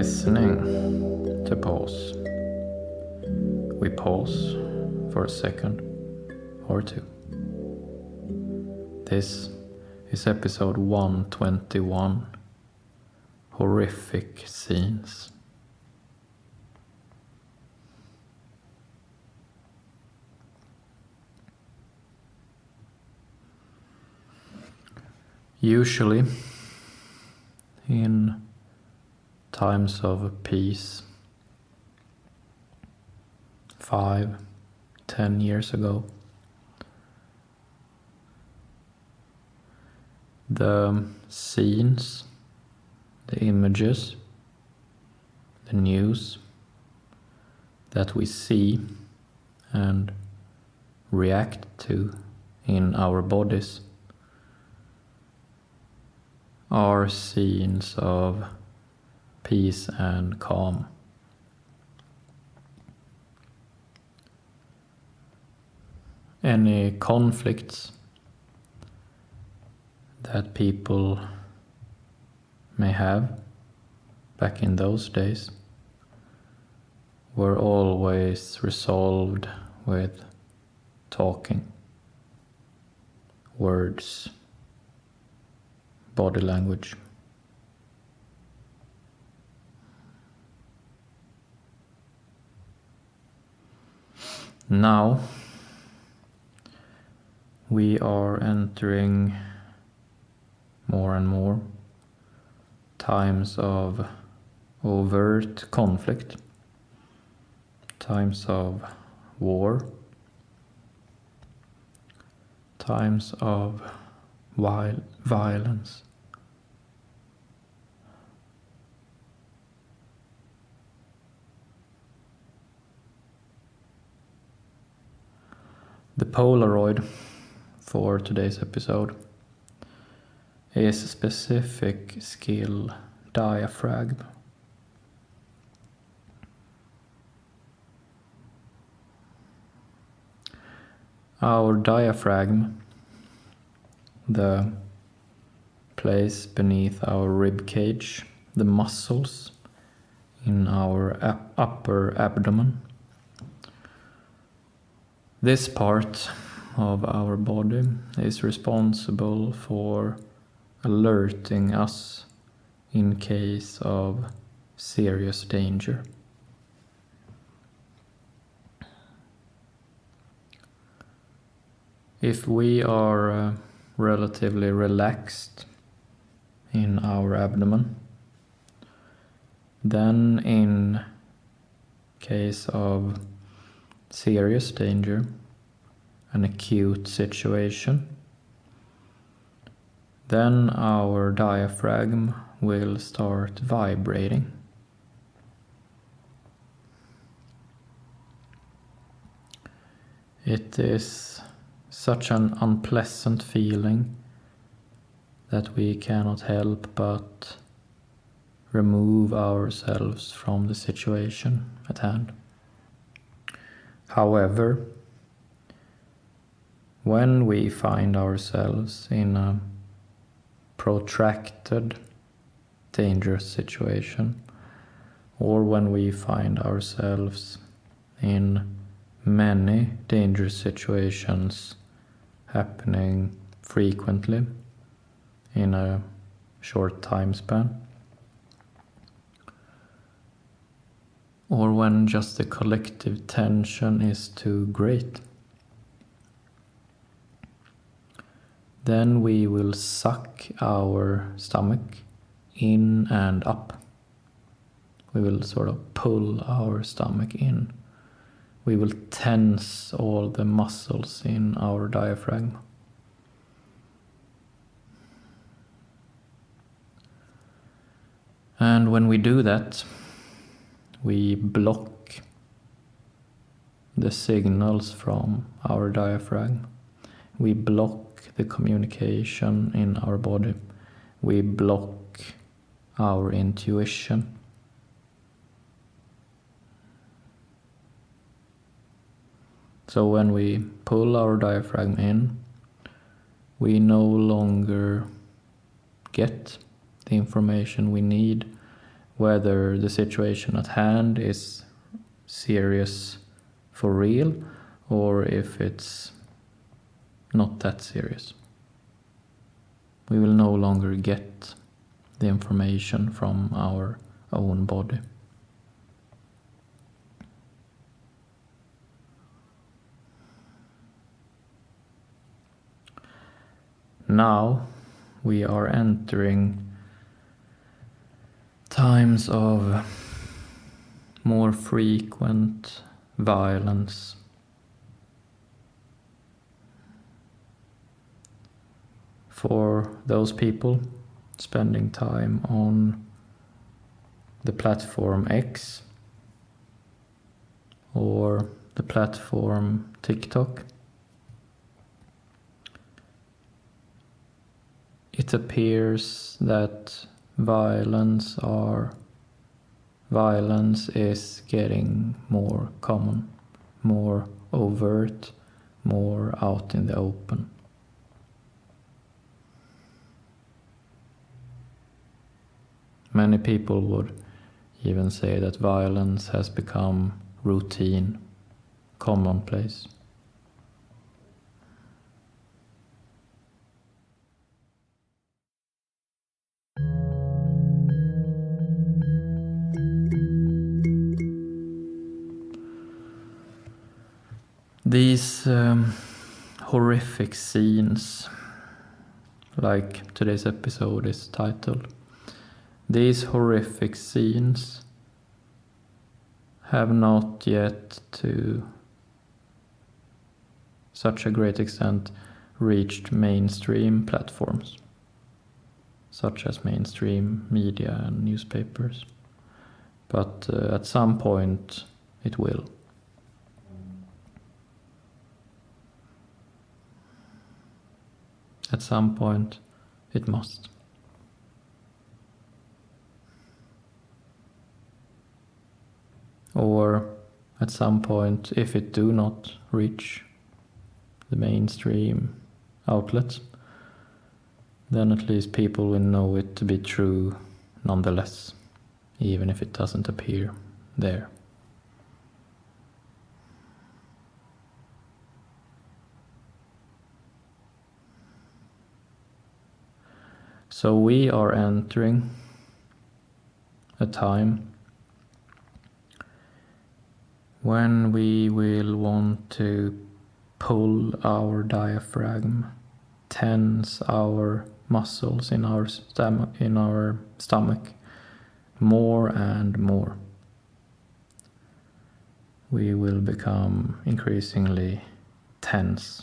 listening to pause. We pause for a second or two. This is episode 121, Horrific Scenes. Usually, in times of peace, 5-10 years ago, the scenes, the images, the news that we see and react to in our bodies are scenes of peace and calm. Any conflicts that people may have back in those days were always resolved with talking, words, body language. Now we are entering more and more times of overt conflict, times of war, times of violence. The Polaroid for today's episode is a specific skill diaphragm. Our diaphragm, the place beneath our rib cage, the muscles in our upper abdomen. This part of our body is responsible for alerting us in case of serious danger. If we are relatively relaxed in our abdomen, then in case of serious danger, an acute situation, then our diaphragm will start vibrating. It is such an unpleasant feeling that we cannot help but remove ourselves from the situation at hand. However, when we find ourselves in a protracted, dangerous situation, or when we find ourselves in many dangerous situations happening frequently in a short time span, or when just the collective tension is too great, then we will suck our stomach in and up. We will sort of pull our stomach in. We will tense all the muscles in our diaphragm. And when we do that, we block the signals from our diaphragm. We block the communication in our body. We block our intuition. So when we pull our diaphragm in, we no longer get the information we need whether the situation at hand is serious for real or if it's not that serious. We will no longer get the information from our own body. Now we are entering times of more frequent violence. For those people spending time on the platform X or the platform TikTok, it appears that violence is getting more common, more overt, more out in the open. Many people would even say that violence has become routine, commonplace. These horrific scenes, like today's episode is titled, these horrific scenes have not yet to such a great extent reached mainstream platforms, such as mainstream media and newspapers. But at some point it will. At some point it must. Or at some point, if it do not reach the mainstream outlets, then at least people will know it to be true nonetheless, even if it doesn't appear there. So we are entering a time when we will want to pull our diaphragm, tense our muscles in our stomach more and more. We will become increasingly tense.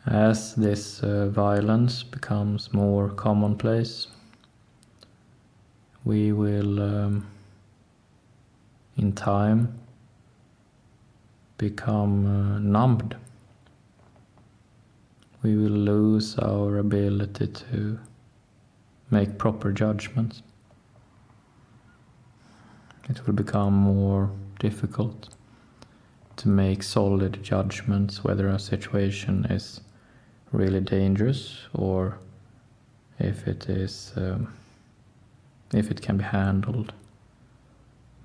As this violence becomes more commonplace, we will, in time, become numbed. We will lose our ability to make proper judgments. It will become more difficult to make solid judgments whether a situation is really dangerous or if it is if it can be handled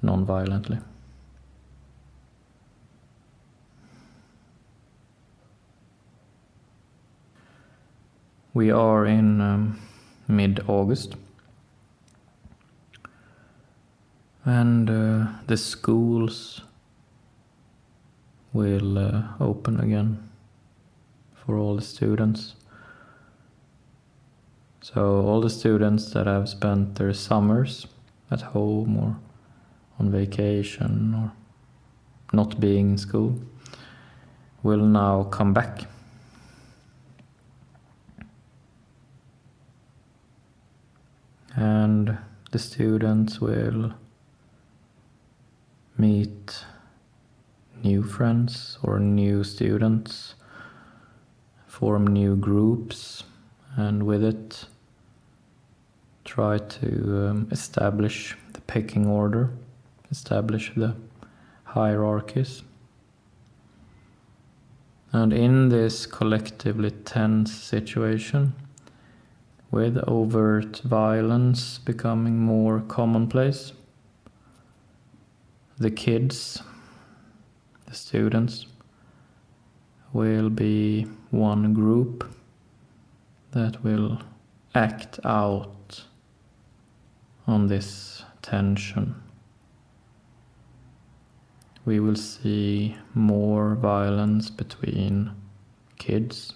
non-violently. We are in mid-August, and the schools will open again for all the students. So all the students that have spent their summers at home or on vacation or not being in school will now come back. And the students will meet new friends or new students, form new groups, and with it try to establish the pecking order, establish the hierarchies. And in this collectively tense situation, with overt violence becoming more commonplace, the kids, the students, will be one group that will act out on this tension. We will see more violence between kids.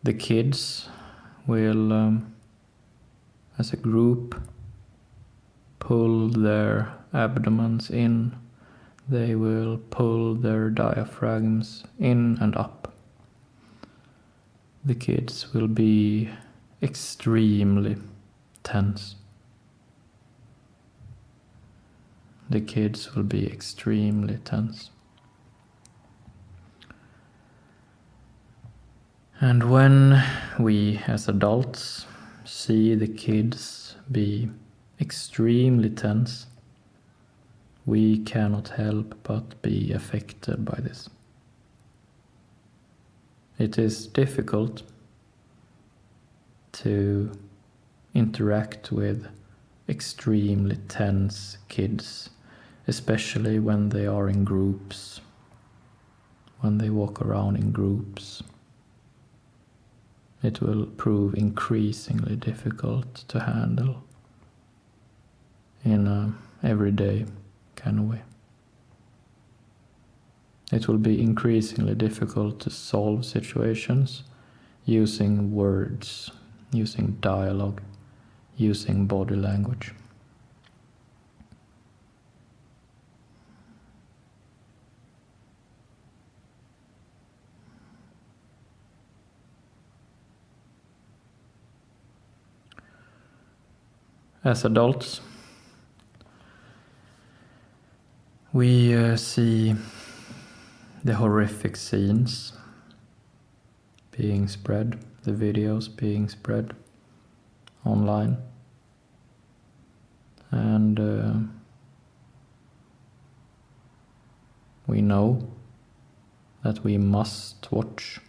The kids will, as a group, pull their abdomens in. They will pull their diaphragms in and up. The kids will be extremely tense. The kids will be extremely tense. And when we as adults see the kids be extremely tense, we cannot help but be affected by this. It is difficult to interact with extremely tense kids, especially when they are in groups, when they walk around in groups. It will prove increasingly difficult to handle in an everyday kind of way. It will be increasingly difficult to solve situations using words, using dialogue, using body language. As adults, we see the horrific scenes being spread, the videos being spread online, and we know that we must watch,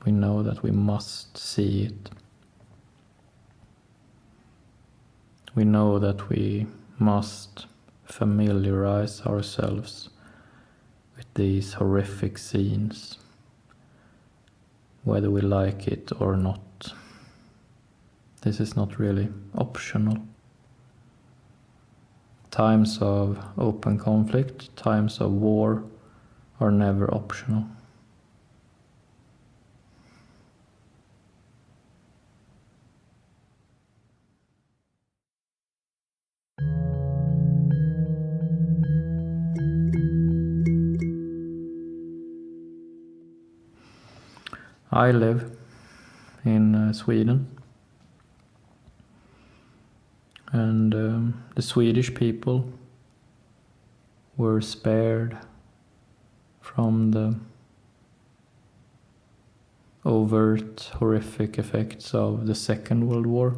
we know that we must see it. We know that we must familiarize ourselves with these horrific scenes, whether we like it or not. This is not really optional. Times of open conflict, times of war are never optional. I live in Sweden, and the Swedish people were spared from the overt, horrific effects of the Second World War.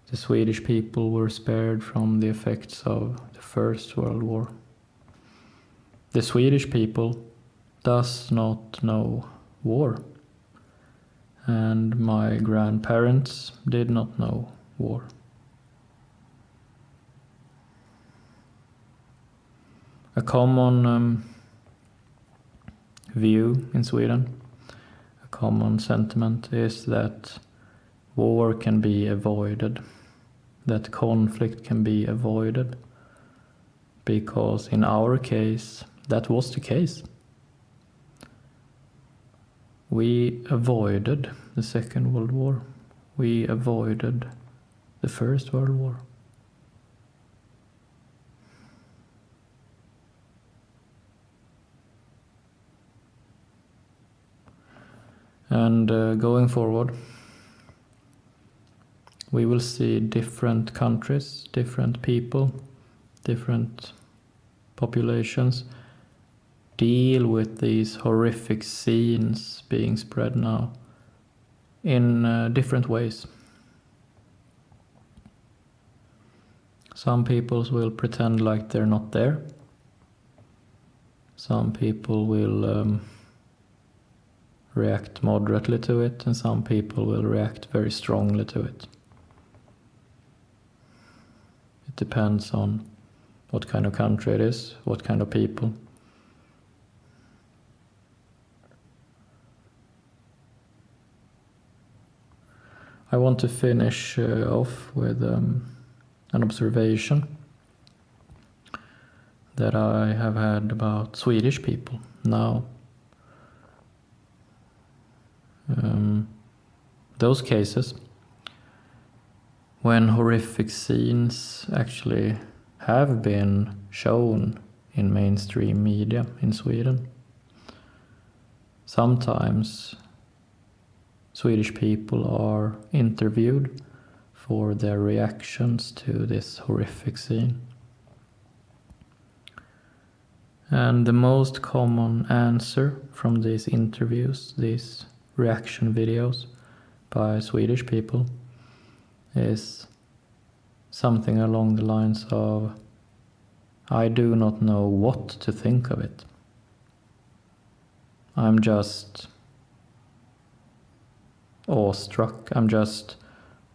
The Swedish people were spared from the effects of the First World War. The Swedish people does not know war. And my grandparents did not know war. A common view in Sweden, a common sentiment is that war can be avoided, that conflict can be avoided, because in our case, that was the case. We avoided the Second World War. We avoided the First World War. And going forward, we will see different countries, different people, different populations deal with these horrific scenes being spread now in different ways. Some people will pretend like they're not there. Some people will react moderately to it, and some people will react very strongly to it. It depends on what kind of country it is, what kind of people. I want to finish off with an observation that I have had about Swedish people now. Those cases when horrific scenes actually have been shown in mainstream media in Sweden. Sometimes Swedish people are interviewed for their reactions to this horrific scene. And the most common answer from these interviews, these reaction videos by Swedish people, is something along the lines of, "I do not know what to think of it. I'm just awestruck, I'm just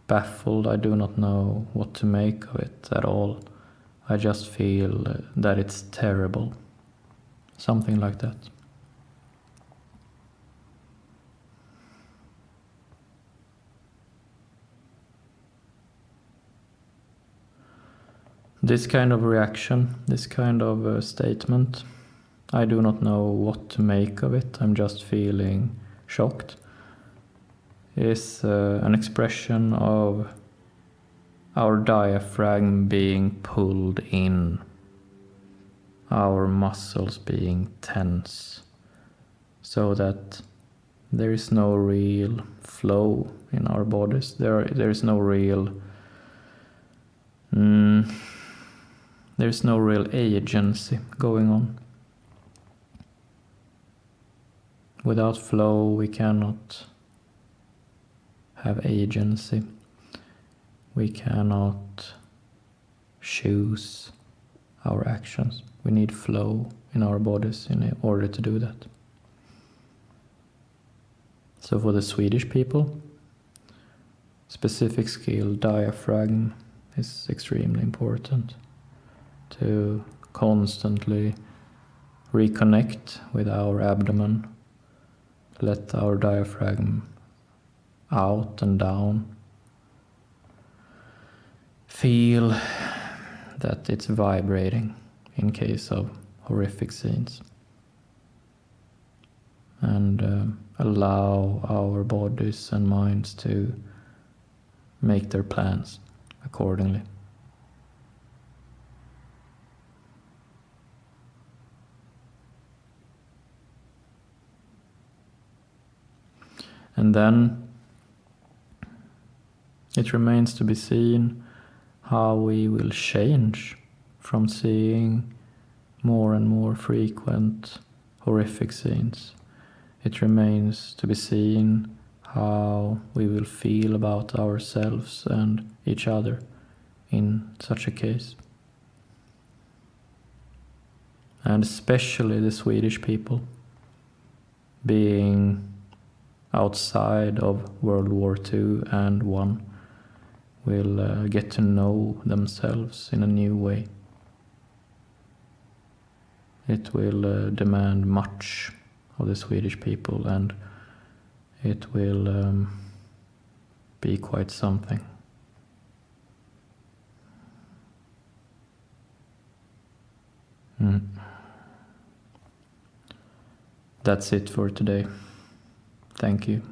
baffled, I do not know what to make of it at all. I just feel that it's terrible." Something like that. This kind of reaction, this kind of statement, "I do not know what to make of it, I'm just feeling shocked," is an expression of our diaphragm being pulled in, our muscles being tense, so that there is no real flow in our bodies. There is no real there's no real agency going on. Without flow, we cannot have agency. We cannot choose our actions. We need flow in our bodies in order to do that. So for the Swedish people, specific skill, diaphragm, is extremely important to constantly reconnect with our abdomen, let our diaphragm out and down, feel that it's vibrating in case of horrific scenes, and allow our bodies and minds to make their plans accordingly. And then it remains to be seen how we will change from seeing more and more frequent horrific scenes. It remains to be seen how we will feel about ourselves and each other in such a case. And especially the Swedish people, being outside of World War II and I, will get to know themselves in a new way. It will demand much of the Swedish people, and it will be quite something. That's it for today. Thank you.